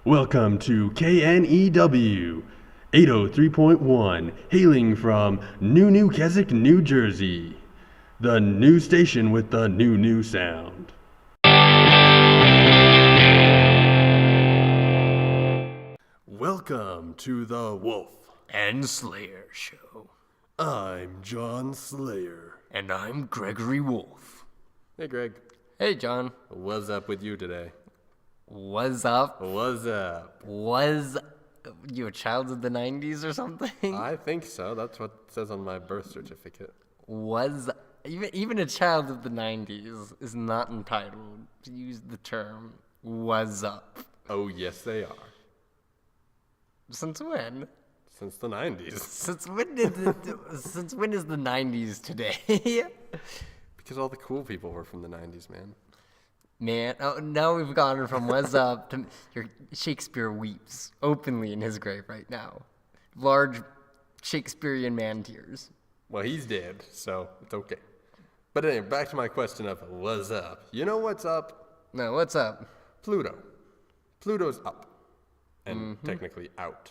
Welcome to KNEW 803.1, hailing from New Keswick, New Jersey. The new station with the new sound. Welcome to the Wolf and Slayer Show. I'm John Slayer. And I'm Gregory Wolf. Hey, Greg. Hey, John. What's up with you today? What's up? What's up? Was you a child of the 90s or something? I think so. That's what it says on my birth certificate. Was even a child of the 90s is not entitled to use the term was up. Oh, yes, they are. Since when? Since the 90s. Since when is the 90s today? Because all the cool people were from the 90s, man. Man, oh, now we've gone from what's up to Shakespeare weeps openly in his grave right now. Large Shakespearean man tears. Well, he's dead, so it's okay. But anyway, back to my question of what's up. You know what's up? No, what's up? Pluto. Pluto's up. And technically out.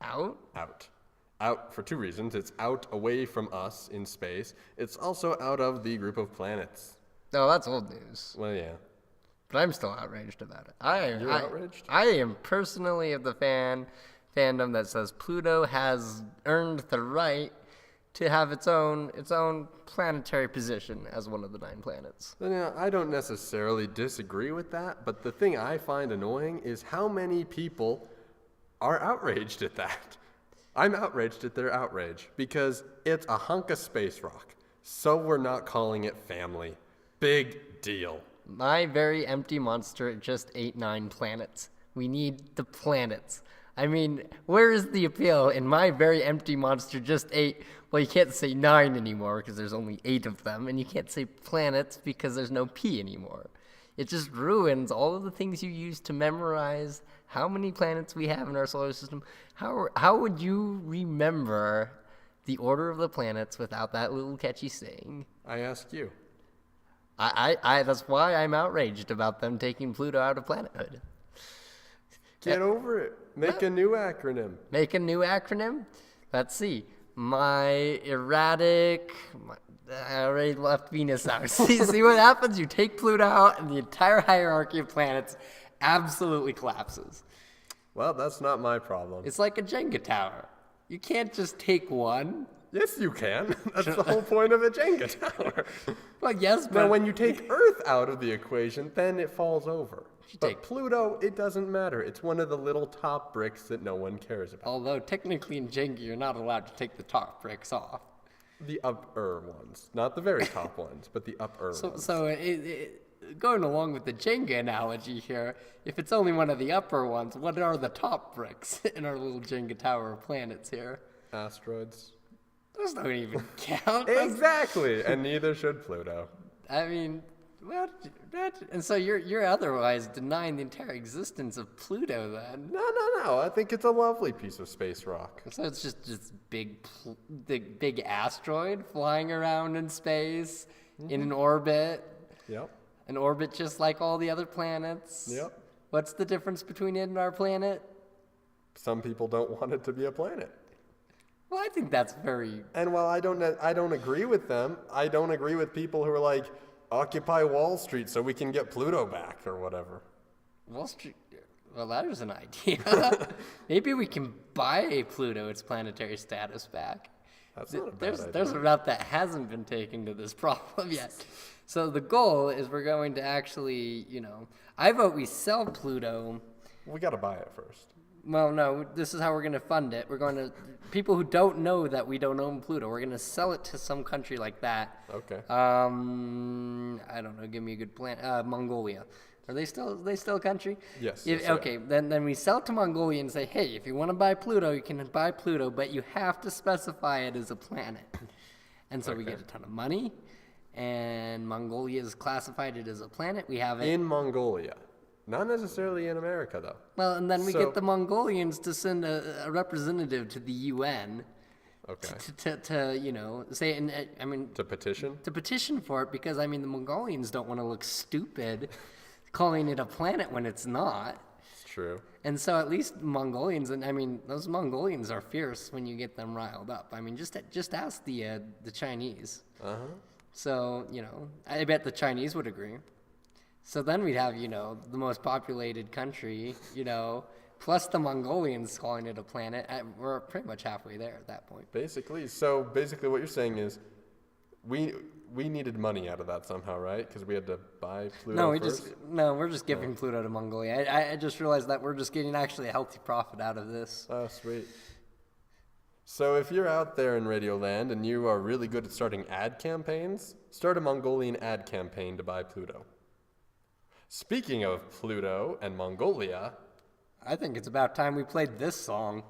Out? Out. Out for two reasons. It's out away from us in space. It's also out of the group of planets. No, that's old news. Well, yeah. But I'm still outraged about it. You're outraged? I am personally of the fandom that says Pluto has earned the right to have its own planetary position as one of the 9 planets. Now, I don't necessarily disagree with that, but the thing I find annoying is how many people are outraged at that. I'm outraged at their outrage because it's a hunk of space rock, so we're not calling it family. Big deal. My very empty monster just ate 9 planets. We need the planets. I mean, where is the appeal in my very empty monster just ate? Well, you can't say 9 anymore because there's only 8 of them, and you can't say planets because there's no P anymore. It just ruins all of the things you use to memorize how many planets we have in our solar system. How would you remember the order of the planets without that little catchy saying? I ask you. I that's why I'm outraged about them taking Pluto out of planethood. Get over it. Make a new acronym. Make a new acronym? Let's see. I already left Venus out. See what happens? You take Pluto out and the entire hierarchy of planets absolutely collapses. Well, that's not my problem. It's like a Jenga tower. You can't just take one. Yes, you can. That's the whole point of a Jenga tower. Well, yes, but... Now, when you take Earth out of the equation, then it falls over. But Pluto, it doesn't matter. It's one of the little top bricks that no one cares about. Although, technically in Jenga, you're not allowed to take the top bricks off. The upper ones. Not the very top ones, but the upper ones. So going along with the Jenga analogy here, if it's only one of the upper ones, what are the top bricks in our little Jenga tower of planets here? Asteroids. Those don't even count. Exactly, and neither should Pluto. I mean, what? And so you're otherwise denying the entire existence of Pluto then? No. I think it's a lovely piece of space rock. So it's just this big asteroid flying around in space in an orbit. Yep. An orbit just like all the other planets. Yep. What's the difference between it and our planet? Some people don't want it to be a planet. Well, I think that's very... And while I don't agree with them, I don't agree with people who are like, occupy Wall Street so we can get Pluto back or whatever. Wall Street? Well, that is an idea. Maybe we can buy Pluto its planetary status back. That's not a bad idea. There's a route that hasn't been taken to this problem yet. So the goal is we're going to actually, I vote we sell Pluto. We got to buy it first. Well, no, this is how we're going to fund it. We're going to, people who don't know that we don't own Pluto, we're going to sell it to some country like that. Okay. I don't know, give me a good plan. Mongolia. Are they still a country? Yes. Okay, then we sell it to Mongolia and say, hey, if you want to buy Pluto, you can buy Pluto, but you have to specify it as a planet. And so we get a ton of money, and Mongolia has classified it as a planet. We have it in Mongolia. Not necessarily in America, though. Well, and then we get the Mongolians to send a representative to the UN. Okay. To say, and I mean... To petition? To petition for it, because, I mean, the Mongolians don't want to look stupid calling it a planet when it's not. It's true. And so at least Mongolians, and I mean, those Mongolians are fierce when you get them riled up. I mean, just ask the Chinese. So, I bet the Chinese would agree. So then we'd have, the most populated country, plus the Mongolians calling it a planet. We're pretty much halfway there at that point. Basically, what you're saying is we needed money out of that somehow, right? Because we had to buy Pluto first? We're just giving Pluto to Mongolia. I just realized that we're just getting actually a healthy profit out of this. Oh, sweet. So if you're out there in Radioland and you are really good at starting ad campaigns, start a Mongolian ad campaign to buy Pluto. Speaking of Pluto and Mongolia, I think it's about time we played this song.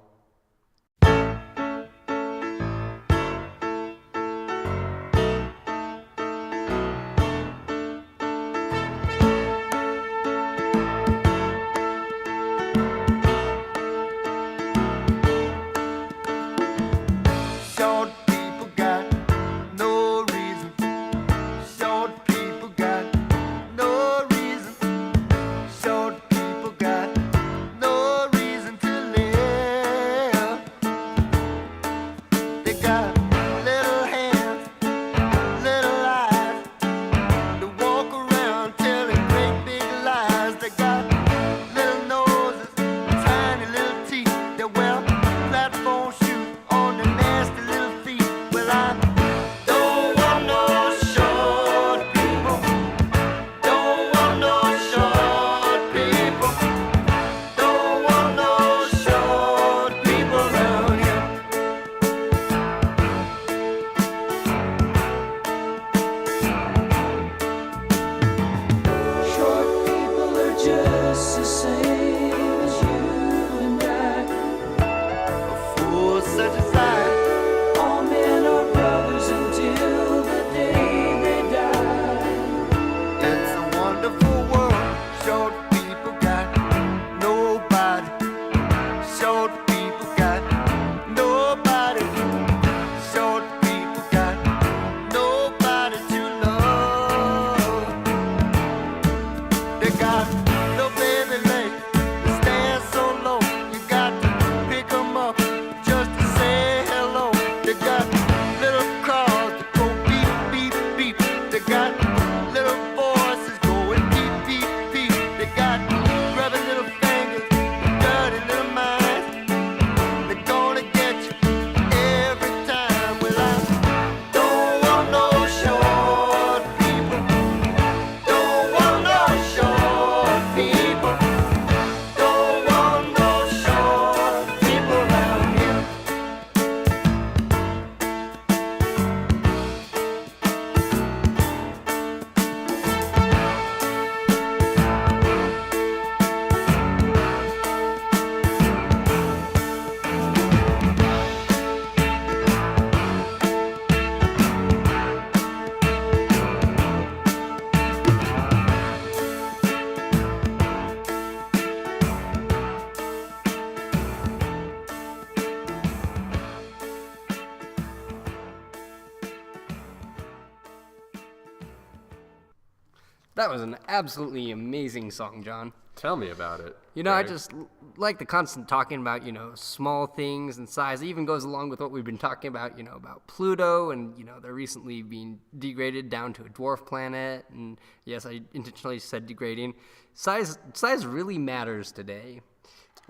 That was an absolutely amazing song, John. Tell me about it. I just like the constant talking about, small things and size. It even goes along with what we've been talking about, about Pluto and, they're recently being degraded down to a dwarf planet. And yes, I intentionally said degrading. Size really matters today.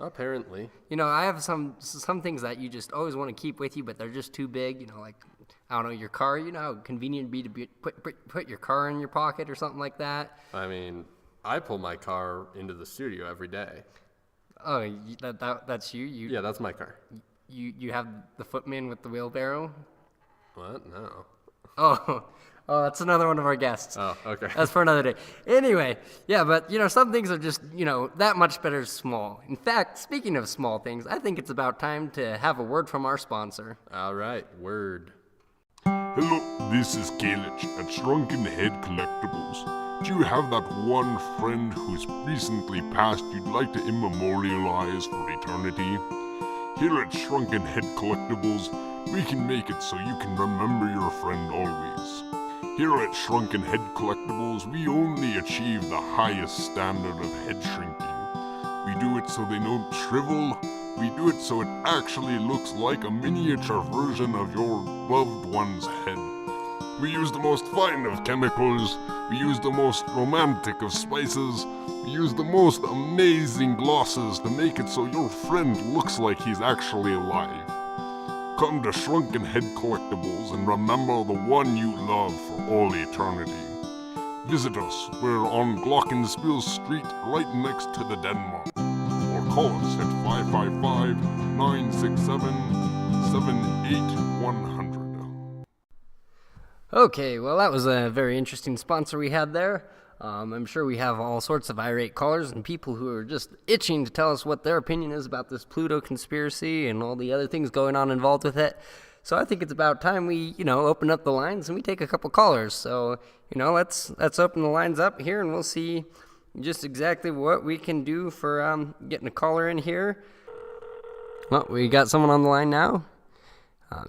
Apparently. I have some things that you just always want to keep with you, but they're just too big, like, I don't know, your car, how convenient it'd be to put your car in your pocket or something like that. I mean, I pull my car into the studio every day. Oh, that's you? Yeah, that's my car. You have the footman with the wheelbarrow? What? No. Oh, that's another one of our guests. Oh, okay. That's for another day. Anyway, yeah, but, some things are just, that much better small. In fact, speaking of small things, I think it's about time to have a word from our sponsor. All right, word. Hello, this is Galich at Shrunken Head Collectibles. Do you have that one friend who's recently passed you'd like to immemorialize for eternity? Here at Shrunken Head Collectibles, we can make it so you can remember your friend always. Here at Shrunken Head Collectibles, we only achieve the highest standard of head shrinking. We do it so they don't shrivel. We do it so it actually looks like a miniature version of your loved one's head. We use the most fine of chemicals. We use the most romantic of spices. We use the most amazing glosses to make it so your friend looks like he's actually alive. Come to Shrunken Head Collectibles and remember the one you love for all eternity. Visit us. We're on Glockenspiel Street, right next to the Denmark. Or call us at 555-967-78100. Okay, well, that was a very interesting sponsor we had there. I'm sure we have all sorts of irate callers and people who are just itching to tell us what their opinion is about this Pluto conspiracy and all the other things going on involved with it. So I think it's about time we, open up the lines and we take a couple callers. So, let's open the lines up here and we'll see just exactly what we can do for getting a caller in here. Well, we got someone on the line now.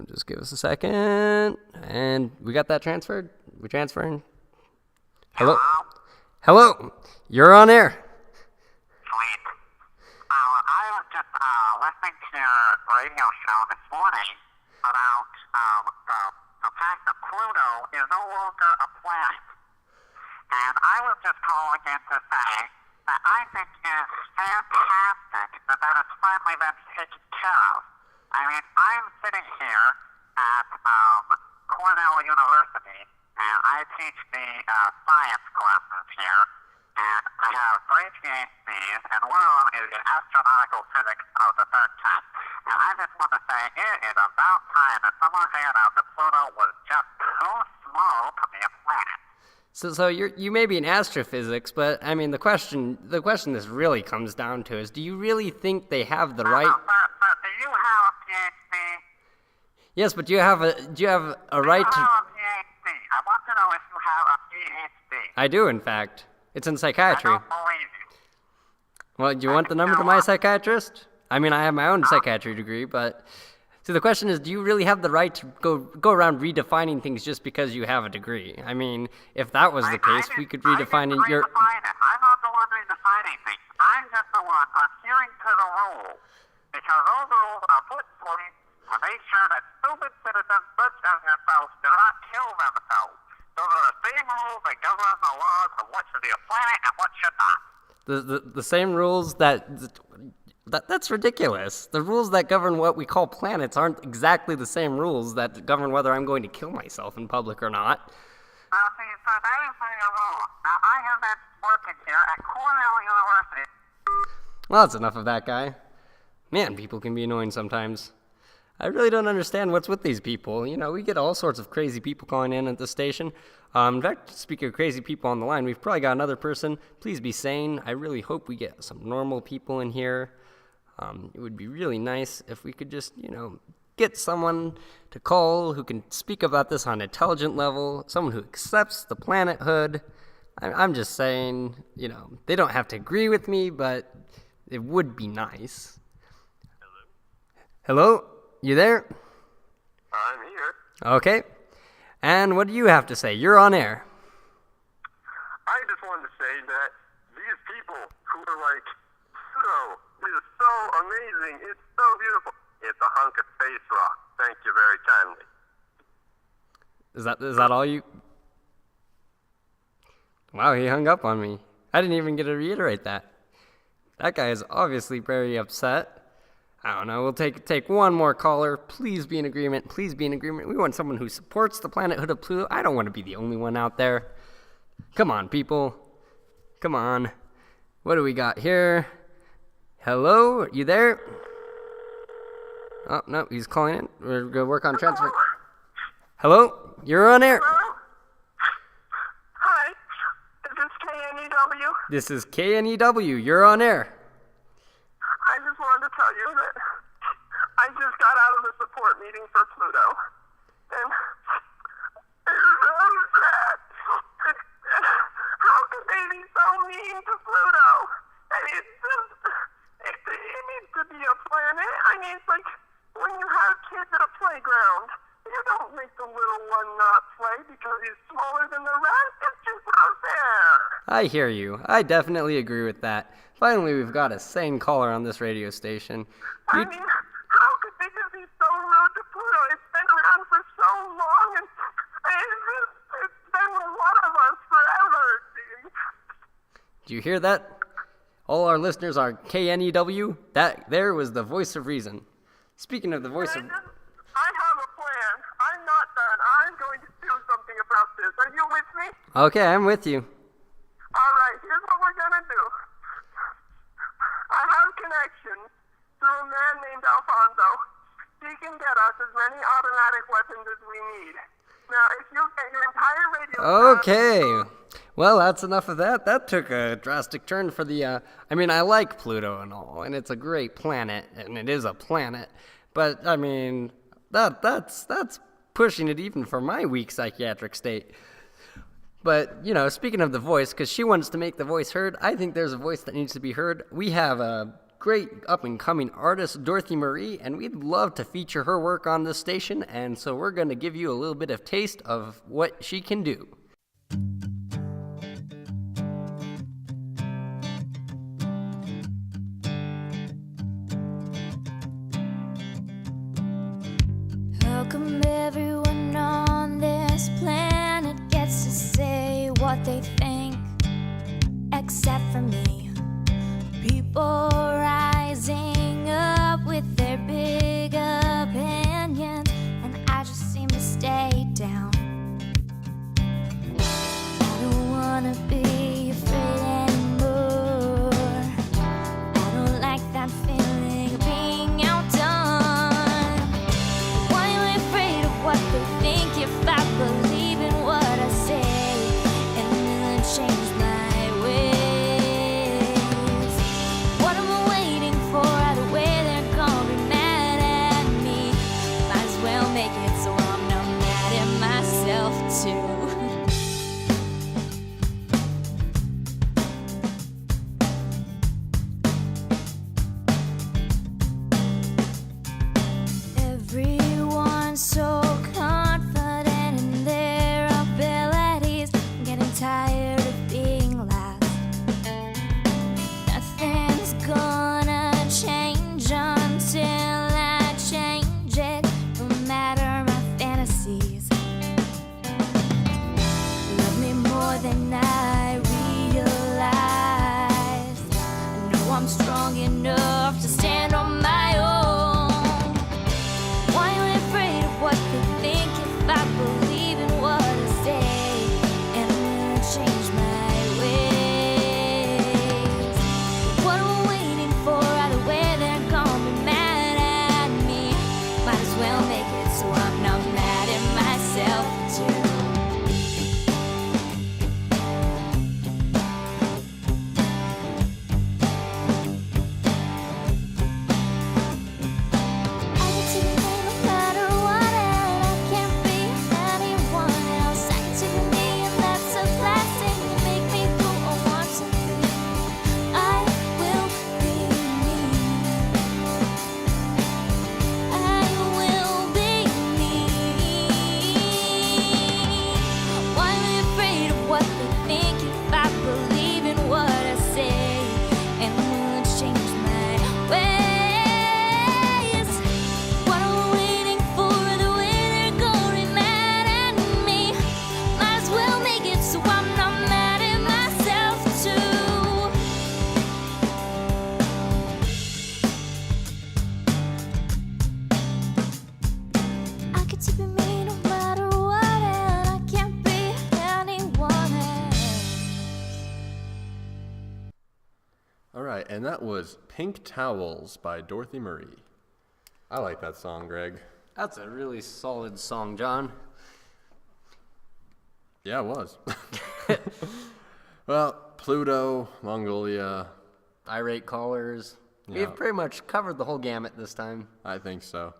Just give us a second. And we got that transferred? We transferring? Hello? Hello? You're on air. Sweet. I was just listening to your radio show this morning about the fact that Pluto is no longer a planet. And I was just calling in to say that I think it's fantastic that it's finally been taken care of. I mean, I'm sitting here at Cornell University, and I teach the science classes here, and I have 3 PhDs, and one of them is in astronomical physics of the third type. And I just want to say it is about time that someone figured out that Pluto was just too small to be a planet. So you may be in astrophysics, but I mean the question this really comes down to is, do you really think they have the right? But do you have a PhD? Yes, but do you have a right Do to? you have a PhD? I want to know if you have a PhD. I do, in fact. It's in I psychiatry. don't believe you. Well, do you want the number to my psychiatrist? I mean, I have my own psychiatry degree, but so the question is, do you really have the right to go around redefining things just because you have a degree? I mean, if that was the case, we could redefine it. I'm not the one redefining things. I'm just the one adhering to the rules. Because those rules are put in place to make sure that stupid citizens such as yourself do not kill themselves. Those are the same rules that govern the laws of what should be a planet and what should not. The same rules that's ridiculous. The rules that govern what we call planets aren't exactly the same rules that govern whether I'm going to kill myself in public or not. Now, see, so that is your rule. Now, I have been working here at Cornell University. Well, that's enough of that guy. Man, people can be annoying sometimes. I really don't understand what's with these people. We get all sorts of crazy people calling in at the station. In fact, speaking of crazy people on the line, we've probably got another person. Please be sane. I really hope we get some normal people in here. It would be really nice if we could just, get someone to call who can speak about this on an intelligent level, someone who accepts the planethood. I'm just saying, they don't have to agree with me, but it would be nice. Hello? You there? I'm here. Okay. And what do you have to say? You're on air. I just wanted to say that these people who are like, Pluto is so amazing, it's so beautiful. It's a hunk of space rock. Thank you very kindly. Is that all you? Wow, he hung up on me. I didn't even get to reiterate that. That guy is obviously very upset. I don't know, we'll take one more caller. Please be in agreement. Please be in agreement. We want someone who supports the planethood of Pluto. I don't want to be the only one out there. Come on, people. Come on. What do we got here? Hello? You there? Oh, no, he's calling in. We're going to work on transfer. Hello? You're on air. Hello? Hi. Is this KNEW? This is KNEW. You're on air. I just wanted to tell you that I just got out of the support meeting for Pluto. And it's really sad. How could they be so mean to Pluto? I mean, it needs to be a planet. I mean, it's like when you have kids at a playground. You don't make the little one not play because he's smaller than the rest. It's just not fair. I hear you. I definitely agree with that. Finally, we've got a sane caller on this radio station. I mean, how could they just be so rude to Pluto? It's been around for so long, and it's been one of us forever, it seems. Do you hear that? All our listeners are KNEW. That there was the voice of reason. Speaking of the voice of... I have a plan. I'm not done. I'm going to do something about this. Are you with me? Okay, I'm with you. All right, here's what we're going to do. I have connections through a man named Alfonso. He can get us as many automatic weapons as we need. Now, if you get your entire radio... Okay. Well, that's enough of that. That took a drastic turn for the... I mean, I like Pluto and all, and it's a great planet, and it is a planet. But, I mean, that's pushing it even for my weak psychiatric state. But, you know, speaking of the voice, because she wants to make the voice heard, I think there's a voice that needs to be heard. We have a great up-and-coming artist, Dorothy Marie, and we'd love to feature her work on this station, and so we're going to give you a little bit of taste of what she can do. How come everyone on this planet gets to say what they think, except for me? People rising up with their big opinions, and I just seem to stay down. I don't wanna be afraid anymore. I don't like that feeling of being outdone. Why am I afraid of what they think if I believe in what I say and then change my ways? What am I waiting for? Either way they're gonna be mad at me. Might as well make it so I'm not mad at myself too. Everyone's so confident in their abilities. I'm getting tired of being last. Nothing's gonna change until I change it, no matter my fantasies. Love me more than I realize. I know I'm strong enough to stand on my own. Why am I afraid of what they think if I believe in what I say and then change my ways? What am I waiting for? Either way they're gonna be mad at me. Might as well make it so I'm not mad at myself too. I can take me no matter what, and I can't be anyone else. I can take me, and that's a blessing. You make me who I want to be. I will be me. I will be me. Why am I afraid of what they think if I believe in what I say and will change my ways? What am I waiting for? The way they're gonna be mad at me. Might as well make it so I'm not mad at myself too. I could be me no matter what, and I can't be anyone else. All right, and that was Pink Towels by Dorothy Marie. I like that song, Greg. That's a really solid song, John. Yeah, it was. Well, Pluto, Mongolia, Irate callers. Yeah. We've pretty much covered the whole gamut this time. I think so.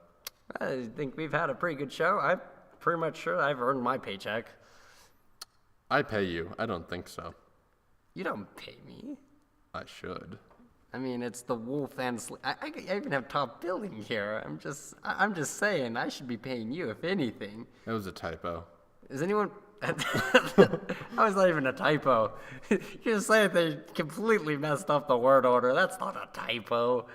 I think we've had a pretty good show. I'm pretty much sure I've earned my paycheck. I pay you. I don't think so. You don't pay me. I should. I mean, it's the wolf and I even have top billing here. I'm just saying I should be paying you if anything. It was a typo. Is anyone? That was not even a typo. You just say they completely messed up the word order. That's not a typo.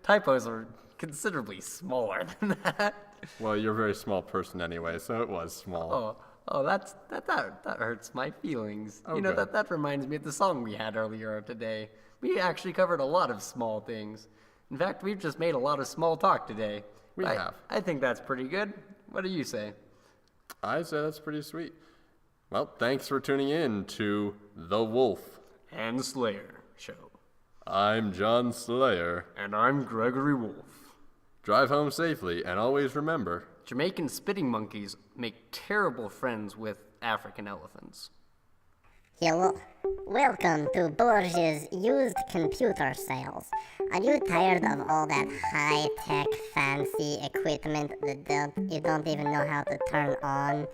Typos are considerably smaller than that. Well, you're a very small person anyway, so it was small. That hurts my feelings. Oh, you know, good. that reminds me of the song we had earlier today. We actually covered a lot of small things. In fact, we've just made a lot of small talk today. We have. I think that's pretty good. What do you say? I say that's pretty sweet. Well, thanks for tuning in to The Wolf. And Slayer Show. I'm John Slayer. And I'm Gregory Wolf. Drive home safely, and always remember, Jamaican spitting monkeys make terrible friends with African elephants. Hello. Welcome to Borges Used Computer Sales. Are you tired of all that high-tech, fancy equipment that you don't even know how to turn on?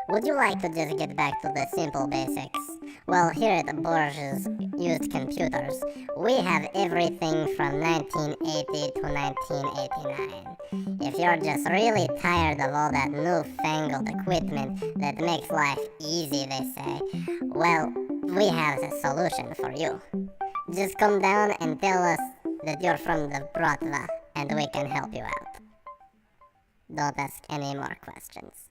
Would you like to just get back to the simple basics? Well, here at Borges Used Computers, we have everything from 1980 to 1989. If you're just really tired of all that newfangled equipment that makes life easy, they say, well, we have a solution for you. Just come down and tell us that you're from the Bratva, and we can help you out. Don't ask any more questions.